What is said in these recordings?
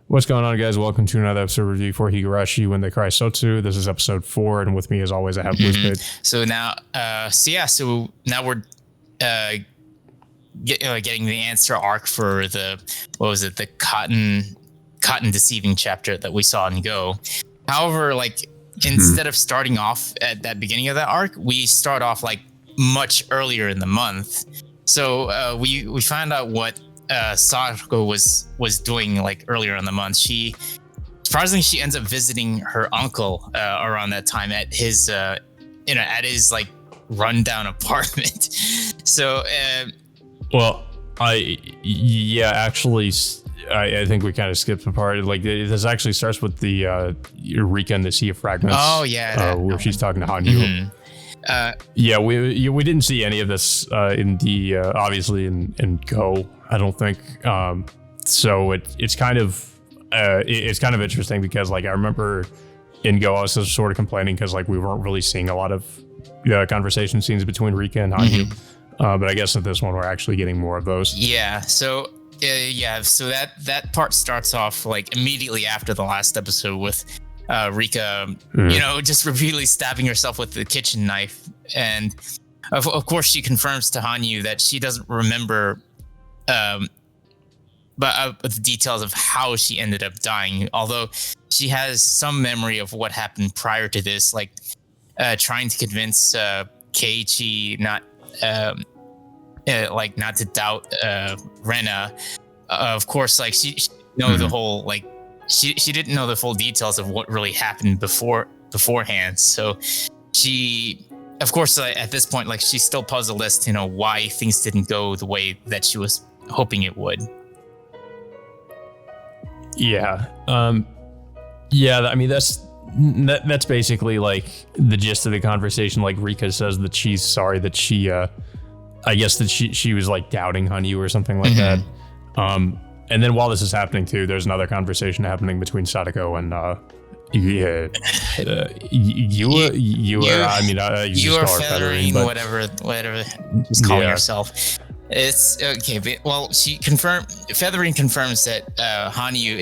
What's going on, guys? Welcome to another episode review for Higurashi When They Cry Sotsu. This is episode 4, and with me, as always, I have Blizzbait. So now we're getting the answer arc for the cotton deceiving chapter that we saw in Go. However, instead of starting off at that beginning of that arc, we start off much earlier in the month. So we found out what Sadako was doing earlier in the month. Surprisingly, she ends up visiting her uncle around that time at his rundown apartment. So I think we kind of skipped a part. This actually starts with the Eureka and the Sea of Fragments. Oh yeah, where she's talking to Hanyu. We didn't see any of this in the obviously in Go. I don't think so. It's kind of interesting because I remember in Go I was sort of complaining because we weren't really seeing a lot of conversation scenes between Rika and Hanyu. But I guess in this one we're actually getting more of those. Yeah. So so that part starts off immediately after the last episode with Rika, just repeatedly stabbing herself with the kitchen knife. And of course, she confirms to Hanyu that she doesn't remember the details of how she ended up dying, although she has some memory of what happened prior to this, trying to convince Keiichi not to doubt Rena. Of course, she know the whole She didn't know the full details of what really happened beforehand. So she, of course, at this point, she's still puzzled as to why things didn't go the way that she was hoping it would. Yeah. I mean, that's basically the gist of the conversation. Rika says that she's sorry that she, I guess that she was doubting Hanyu or something like that. And then while this is happening too, there's another conversation happening between Sadako and you are feathering, whatever she's calling herself. It's okay. Feathering confirms that Hanyu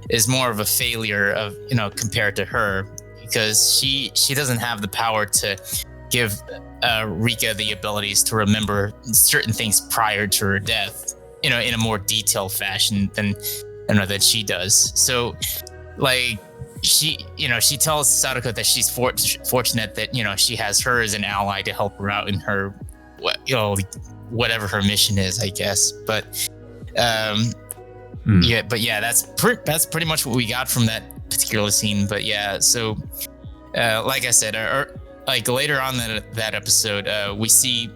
is more of a failure of compared to her, because she doesn't have the power to give Rika the abilities to remember certain things prior to her death, in a more detailed fashion than she does. So she tells Sadako that she's fortunate that she has her as an ally to help her out in her whatever her mission is, I guess. But that's pretty much what we got from that particular scene. But yeah, so like I said, later on that episode, we see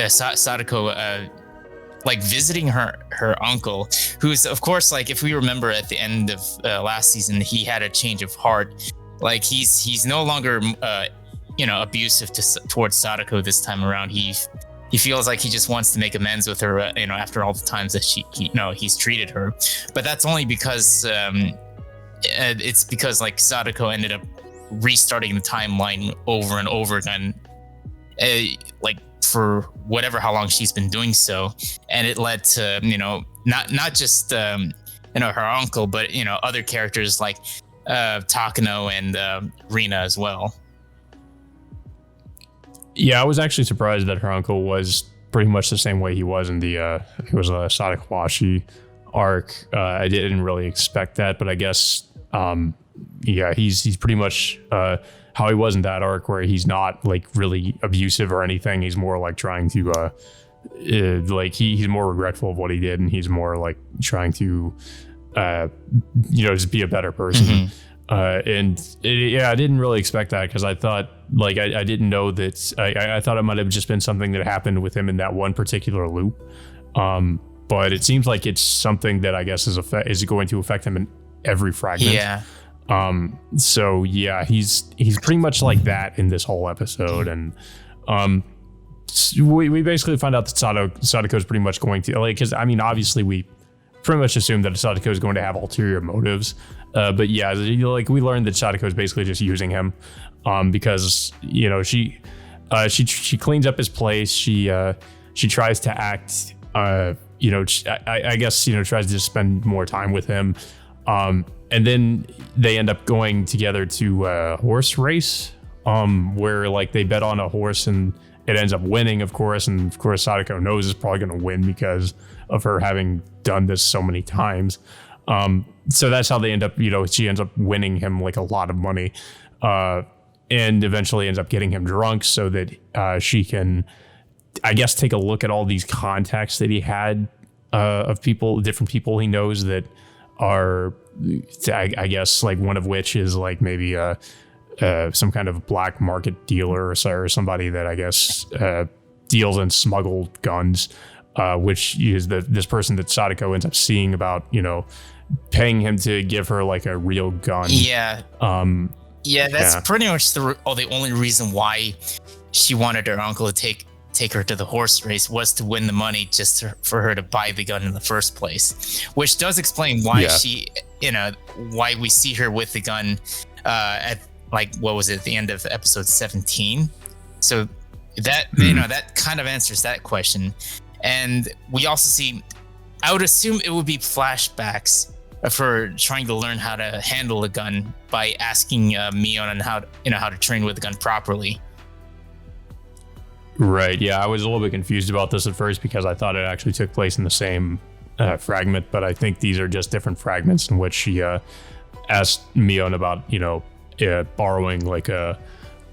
Sadako visiting her uncle, who's, of course, if we remember at the end of last season, he had a change of heart. He's no longer abusive towards Sadako this time around. He feels like he just wants to make amends with her, after all the times that he's treated her. But that's only because it's because Sadako ended up restarting the timeline over and over again, for how long she's been doing so, and it led to not just her uncle, but other characters like Takano and Rina as well. Yeah, I was actually surprised that her uncle was pretty much the same way he was in the I think it was a Sadakawashi arc. I didn't really expect that, but I guess he's pretty much how he was in that arc, where he's not really abusive or anything. He's more trying to he's more regretful of what he did, and he's more trying to just be a better person. I didn't really expect that, because I thought I didn't know that. I thought it might have just been something that happened with him in that one particular loop, but it seems like it's something that I guess is going to affect him in every fragment. Yeah. So yeah, he's pretty much like that in this whole episode, and we basically find out that Sadako is pretty much going to, because I mean, obviously we pretty much assume that Sadako is going to have ulterior motives, but yeah, we learned that Sadako is basically just using him, because she cleans up his place. She tries to act I guess, tries to spend more time with him. And then they end up going together to a horse race, where like they bet on a horse and it ends up winning, of course. And of course, Sadako knows it's probably going to win because of her having done this so many times. So that's how they end up, she ends up winning him like a lot of money, and eventually ends up getting him drunk so that she can, I guess, take a look at all these contacts that he had of different people he knows that are, I guess, like one of which is like maybe some kind of black market dealer or somebody that I guess deals in smuggled guns, which is this person that Sadako ends up seeing about, paying him to give her like a real gun. Yeah. That's pretty much the only reason why she wanted her uncle to take her to the horse race was to win the money just for her to buy the gun in the first place, which does explain why she, why we see her with the gun at like, what was it, at the end of episode 17. So that, that kind of answers that question. And we also see, I would assume it would be flashbacks of her trying to learn how to handle a gun by asking Mion on how to train with the gun properly. Right. Yeah, I was a little bit confused about this at first because I thought it actually took place in the same fragment, but I think these are just different fragments in which she asked Mion about, borrowing like a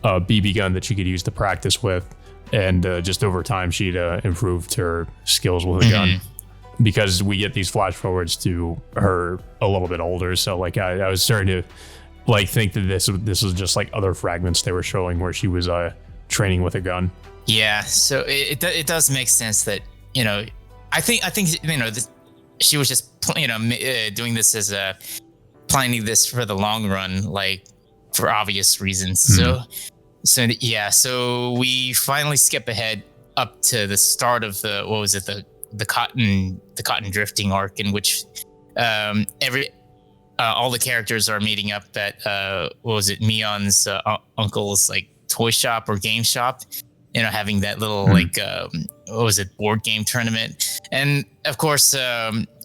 BB gun that she could use to practice with, and just over time she'd improved her skills with a gun. Because we get these flash forwards to her a little bit older, so like I was starting to like think that this was just like other fragments they were showing where she was training with a gun. Yeah, so it does make sense that I think she was just doing this as planning this for the long run, like for obvious reasons. So we finally skip ahead up to the start of the cotton drifting arc, in which all the characters are meeting up at Mion's uncle's like toy shop or game shop, having that little board game tournament. And of course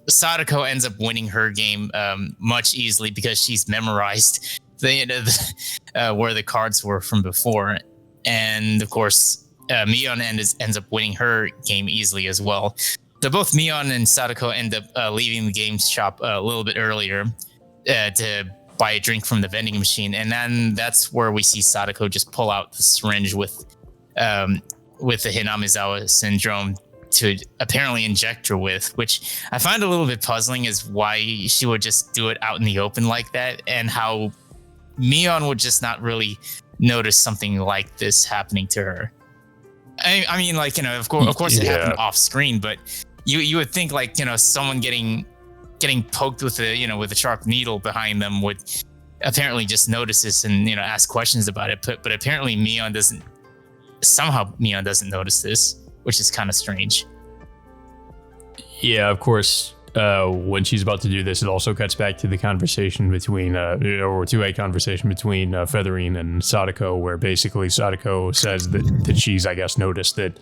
Sadako ends up winning her game much easily because she's memorized where the cards were from before. And of course Mion ends up winning her game easily as well. So both Mion and Sadako end up leaving the game shop a little bit earlier to buy a drink from the vending machine, and then that's where we see Sadako just pull out the syringe with the Hinamizawa syndrome to apparently inject her with, which I find a little bit puzzling, is why she would just do it out in the open like that, and how Mion would just not really notice something like this happening to her. I mean, like, of course it happened off screen, but you would think like, someone getting poked with a sharp needle behind them would apparently just notice this and, ask questions about it. But apparently Mion doesn't notice this, which is kind of strange. Yeah, of course. When she's about to do this, it also cuts back to the conversation between, a conversation between Featherine and Sadako, where basically Sadako says that she's, I guess, noticed that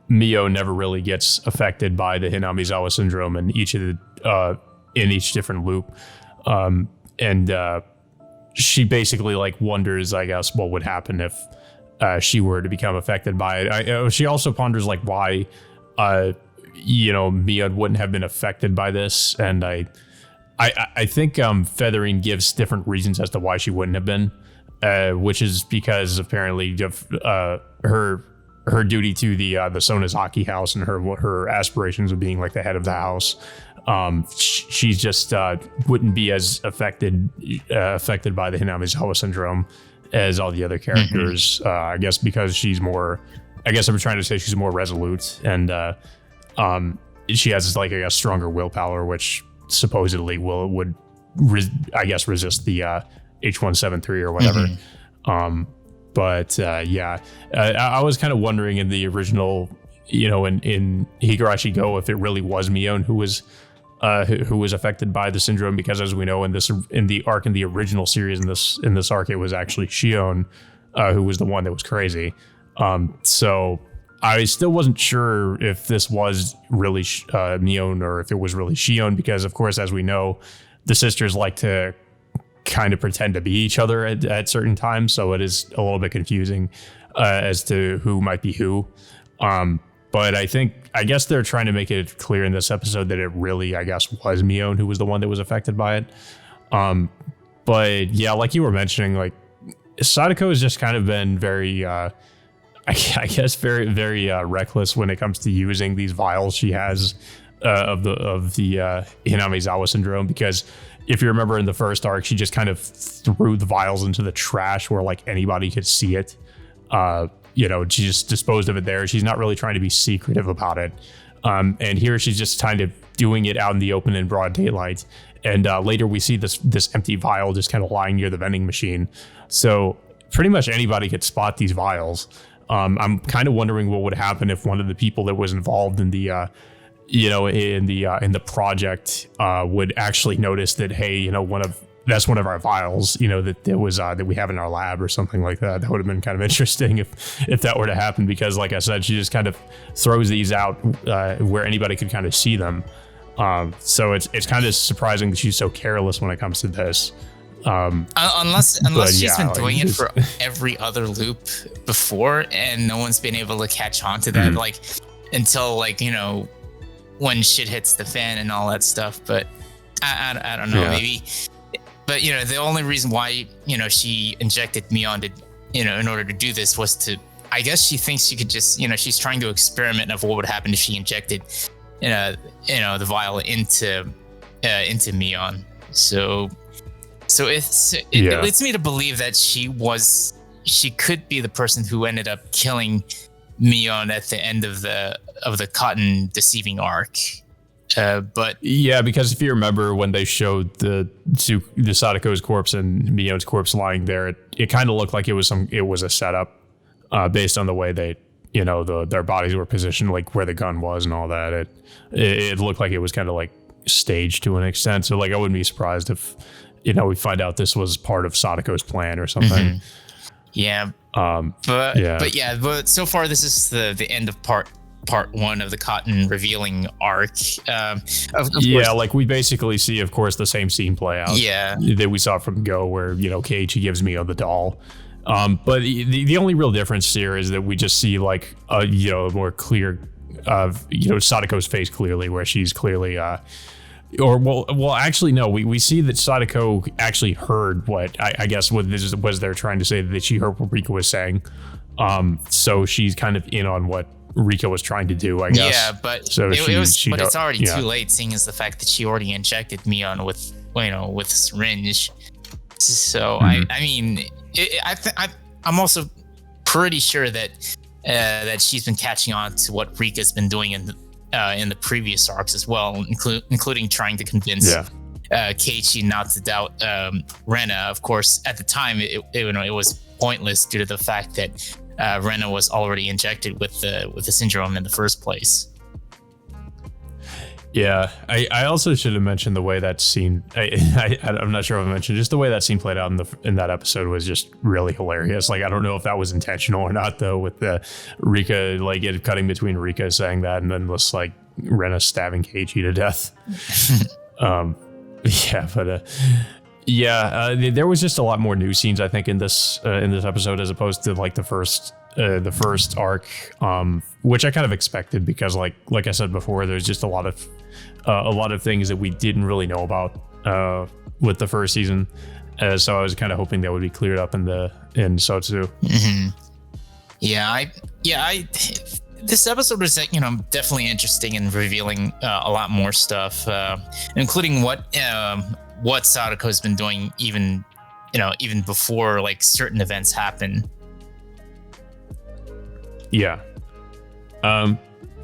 Mio never really gets affected by the Hinamizawa syndrome in each different loop, and she basically like wonders, I guess, what would happen if she were to become affected by it. She also ponders like why. Mia wouldn't have been affected by this, and I think Featherine gives different reasons as to why she wouldn't have been, which is because apparently of her duty to the Sonozaki house and her aspirations of being like the head of the house. She just wouldn't be as affected by the Hinamizawa syndrome as all the other characters. I guess because she's more. I guess I'm trying to say she's more resolute, and she has like a stronger willpower, which supposedly would resist the H173 or whatever. I was kind of wondering in the original, in Higurashi Go, if it really was Mion who was affected by the syndrome, because as we know in the arc in the original series, in this arc it was actually Shion who was the one that was crazy. So I still wasn't sure if this was really Mion or if it was really Shion, because of course, as we know, the sisters like to kind of pretend to be each other at certain times, so it is a little bit confusing as to who might be who. But I guess they're trying to make it clear in this episode that it really, I guess, was Mion who was the one that was affected by it. But yeah, like you were mentioning, like Sadako has just kind of been very, I guess, very, very reckless when it comes to using these vials she has of the Hinamezawa syndrome. Because if you remember in the first arc, she just kind of threw the vials into the trash where like anybody could see it. She just disposed of it there. She's not really trying to be secretive about it. And here she's just kind of doing it out in the open in broad daylight. And later we see this empty vial just kind of lying near the vending machine. So pretty much anybody could spot these vials. I'm kind of wondering what would happen if one of the people that was involved in the in the project would actually notice that, hey, that's one of our vials, that we have in our lab or something like that. That would have been kind of interesting if that were to happen, because like I said, she just kind of throws these out where anybody could kind of see them. So it's kind of surprising that she's so careless when it comes to this. Unless she's been doing it for every other loop before, and no one's been able to catch on to that, like until when shit hits the fan and all that stuff. But I don't know, maybe. But the only reason why she injected Mion in order to do this was to, I guess she thinks she could just she's trying to experiment of what would happen if she injected the vial into Mion. So it leads me to believe that she could be the person who ended up killing Mion at the end of the cotton deceiving arc. But yeah, because if you remember when they showed the Sadako's corpse and Mion's corpse lying there, it kind of looked like it was a setup based on the way they their bodies were positioned, like where the gun was and all that. It looked like it was kind of like staged to an extent. So like I wouldn't be surprised if we find out this was part of Sadako's plan or something. Mm-hmm. Yeah. But so far this is the end of part one of the cotton revealing arc. Of course, like we basically see, of course, the same scene play out. Yeah. That we saw from Go, where Keiichi gives Mio the doll. But the only real difference here is that we just see like a more clear of Sadako's face clearly, where she's clearly actually no, we see that Sadako actually heard what I guess what this was they're trying to say, that she heard what Rika was saying. So she's kind of in on what Rika was trying to do, I guess. Yeah, but it's already too late, seeing as the fact that she already injected Mion with with a syringe. So I mean, I'm also pretty sure that she's been catching on to what Rika's been doing in the previous arcs as well, including trying to convince Keiichi not to doubt Rena. Of course, at the time, it was pointless due to the fact that Rena was already injected with the syndrome in the first place. Yeah, I also should have mentioned the way that scene. I'm not sure if I mentioned, just the way that scene played out in that episode was just really hilarious. Like I don't know if that was intentional or not, though, with the Rika like it cutting between Rika saying that and then just like Rena stabbing Keiichi to death. There was just a lot more new scenes, I think, in this episode as opposed to like the first arc, which I kind of expected, because like I said before, there's just a lot of things that we didn't really know about with the first season, so I was kind of hoping that would be cleared up in Sotsu. Mm-hmm. This episode was definitely interesting and revealing a lot more stuff, including what Sadako's been doing even before like certain events happen.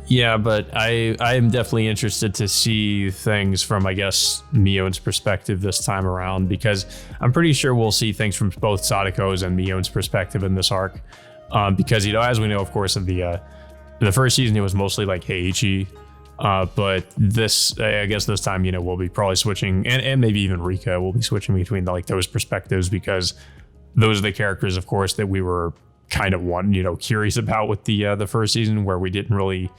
But I am definitely interested to see things from, I guess, Mion's perspective this time around, because I'm pretty sure we'll see things from both Sadako's and Mion's perspective in this arc. Because as we know, of course, in the first season, it was mostly like Keiichi. But I guess this time, we'll be probably switching, and maybe even Rika will be switching between like those perspectives, because those are the characters, of course, that we were kind of curious about with the first season, where we didn't really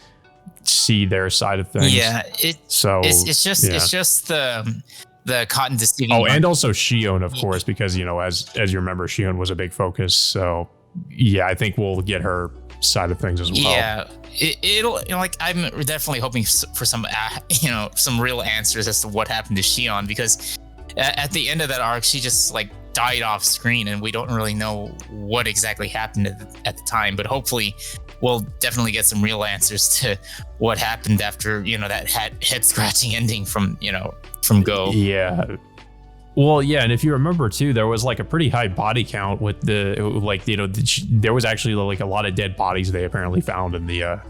see their side of things. Yeah, it's just the cotton deceiving. Oh, and also Shion, of course, because as you remember, Shion was a big focus. So yeah, I think we'll get her side of things as well. Yeah, it'll I'm definitely hoping for some some real answers as to what happened to Shion, because at the end of that arc, she just died off screen, and we don't really know what exactly happened at the time. But hopefully, we'll definitely get some real answers to what happened after that head scratching ending from Go. Yeah. Well, yeah, and if you remember too, there was a pretty high body count with there was actually a lot of dead bodies they apparently found in the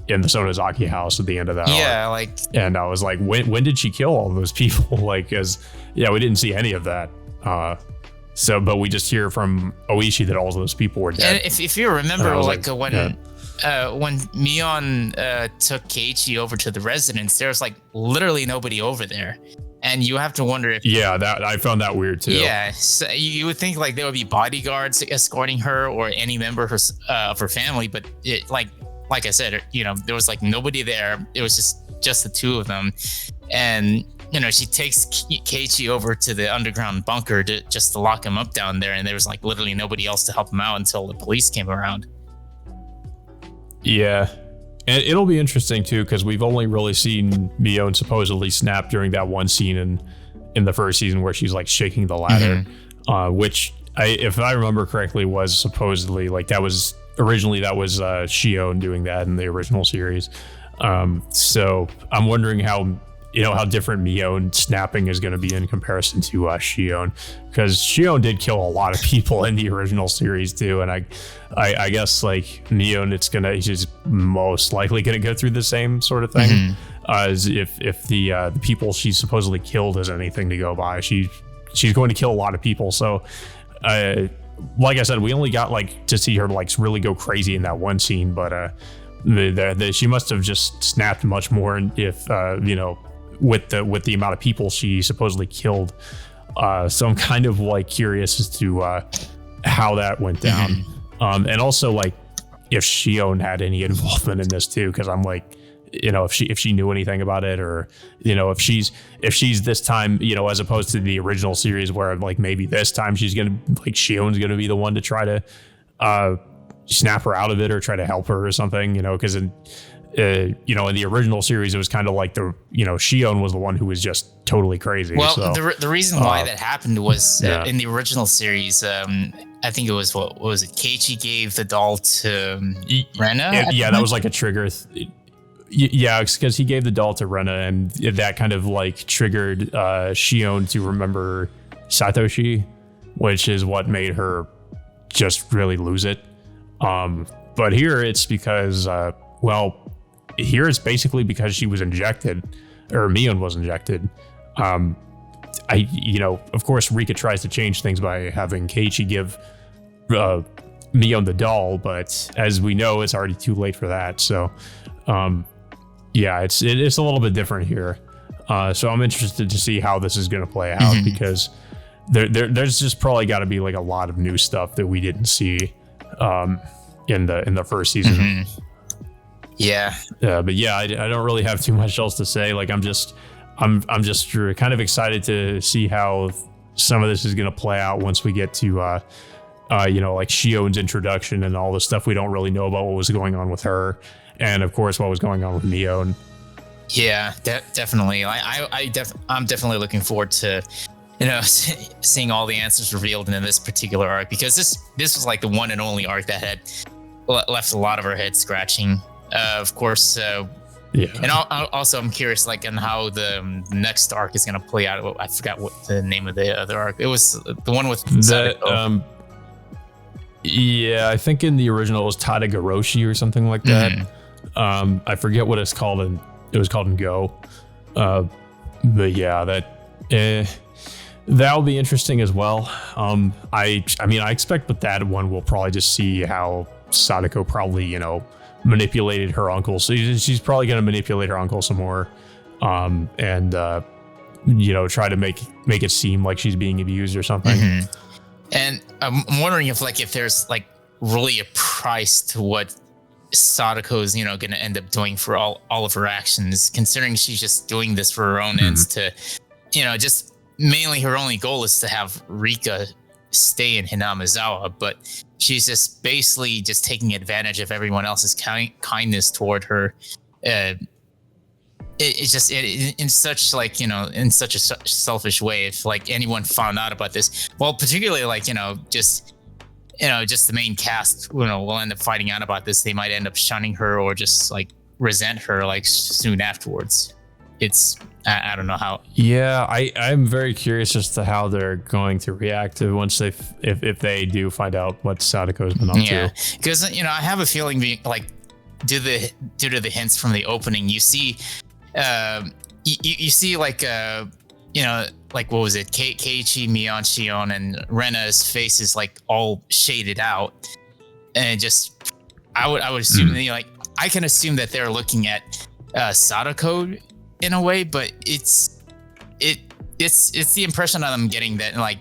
Sonozaki house at the end of that. Yeah, arc. And I was like, when did she kill all those people? We didn't see any of that. But we just hear from Oishi that all of those people were dead. And if you remember, when Mion took Keiichi over to the residence, there was literally nobody over there. And you have to wonder if... Yeah, that I found that weird too. Yeah, so you would think there would be bodyguards escorting her or any member of her family, but it, like I said, there was nobody there. It was just the two of them, and she takes Keiichi over to the underground bunker to lock him up down there, and there was literally nobody else to help him out until the police came around. Yeah. And it'll be interesting too, because we've only really seen Mion supposedly snap during that one scene in the first season where she's shaking the ladder, which if I remember correctly was supposedly that was Shion doing that in the original series. So I'm wondering how different Mion snapping is going to be in comparison to Shion, because Shion did kill a lot of people in the original series too, and I guess Mion, he's most likely going to go through the same sort of thing, as if the people she supposedly killed is anything to go by. She's going to kill a lot of people. So like I said, we only got to see her really go crazy in that one scene, but she must have just snapped much more if with the amount of people she supposedly killed. So I'm kind of curious as to how that went down. And also if Shion had any involvement in this too, because I'm if she knew anything about it, or if she's this time, as opposed to the original series where maybe this time she's gonna Shion's gonna be the one to try to snap her out of it or try to help her or something, because in the original series, it was kind of Shion was the one who was just totally crazy. Well, so, the reason why that happened was in the original series, I think it was, what was it? Keiichi gave the doll to Rena? That was a trigger. Yeah, because he gave the doll to Rena, and that kind of triggered Shion to remember Satoshi, which is what made her just really lose it. But here it's because, here it's basically because she was injected, or Mion was injected. Of course, Rika tries to change things by having Keiichi give Mion the doll, but as we know, it's already too late for that. So, it's a little bit different here. So I'm interested to see how this is going to play out, because there's just probably got to be a lot of new stuff that we didn't see in the first season. But I don't really have too much else to say. I'm just kind of excited to see how some of this is going to play out once we get to Shion's introduction and all the stuff we don't really know about what was going on with her, and of course what was going on with Mion. Yeah, definitely. I'm definitely looking forward to seeing all the answers revealed in this particular arc, because this was the one and only arc that had left a lot of our heads scratching. Of course, and also I'm curious on how the next arc is going to play out. I forgot what the name of the other arc. It was the one with Sadako. I think in the original it was Higurashi or something like that. I forget what it's called, and it was called in Go. But that'll be interesting as well. I expect with that one we'll probably just see how Sadako probably manipulated her uncle. So she's probably going to manipulate her uncle some more, and try to make it seem like she's being abused or something. And I'm wondering if there's really a price to what Sadako is, going to end up doing for all of her actions, considering she's just doing this for her own ends to, just mainly her only goal is to have Rika stay in Hinamizawa, but she's just basically just taking advantage of everyone else's kindness toward her. It's just in such in such a selfish way. If like anyone found out about this, well, particularly like just the main cast, will end up finding out about this. They might end up shunning her or just like resent her like soon afterwards. It's I don't know how. Yeah, I'm very curious as to how they're going to react to once if they do find out what Sadako's been up to. Because I have a feeling like due to the hints from the opening, you see you see like like what was it, Keiichi, Mion, Shion, and Rena's face is like all shaded out, and just I would assume like I can assume that they're looking at Sadako in a way, but it's the impression that I'm getting that like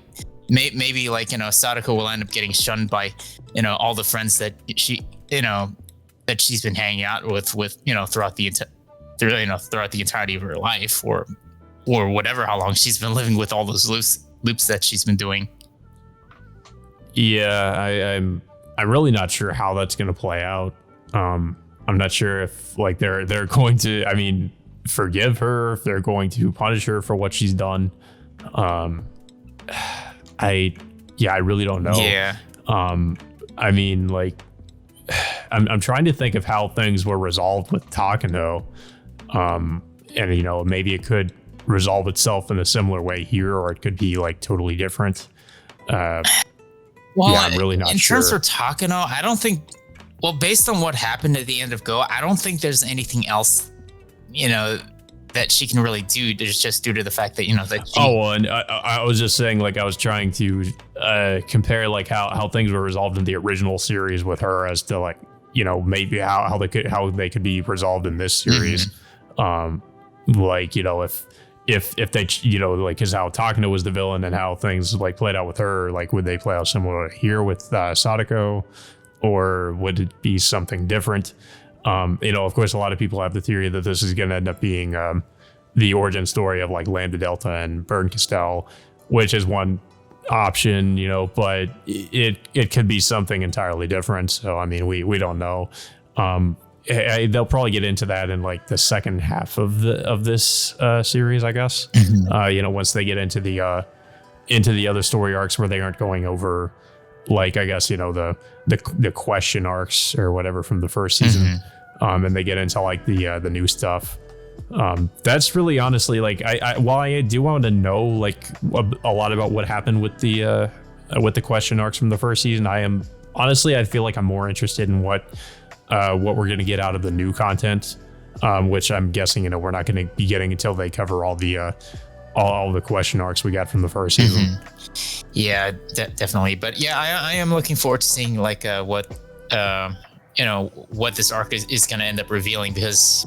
maybe like Sadako will end up getting shunned by all the friends that she that she's been hanging out with throughout the entirety of her life, or whatever, how long she's been living with all those loops that she's been doing. Yeah, I'm really not sure how that's going to play out. I'm not sure if like they're going to, forgive her, if they're going to punish her for what she's done. I really don't know. Yeah. Like I'm trying to think of how things were resolved with Takano. And maybe it could resolve itself in a similar way here, or it could be like totally different. I'm really not sure. In terms of Takano, I don't think, well, based on what happened at the end of Go, I don't think there's anything else that she can really do. There's just due to the fact that that she, and I was just saying, like, I was trying to compare like how things were resolved in the original series with her as to like maybe how they could be resolved in this series. Like if they like, because how Takano was the villain and how things like played out with her, like would they play out similar here with Sadako, or would it be something different? Of course, a lot of people have the theory that this is going to end up being the origin story of like Lambda Delta and Burn Castell, which is one option, but it could be something entirely different. So, we don't know. They'll probably get into that in like the second half of this series, I guess. Once they get into the other story arcs where they aren't going over, like, I guess, the question arcs or whatever from the first season. And they get into like the new stuff. That's really honestly like while I do want to know like a lot about what happened with the question arcs from the first season, I feel like I'm more interested in what we're going to get out of the new content, which I'm guessing we're not going to be getting until they cover all the question arcs we got from the first season. Yeah, definitely. But yeah, I am looking forward to seeing like what this arc is going to end up revealing, because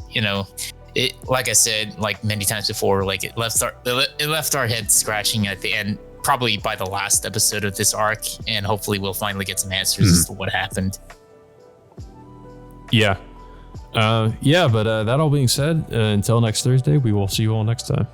it, like I said like many times before, like it left our heads scratching at the end, probably by the last episode of this arc, and hopefully we'll finally get some answers as to what happened. Yeah. But that all being said, until next Thursday, we will see you all next time.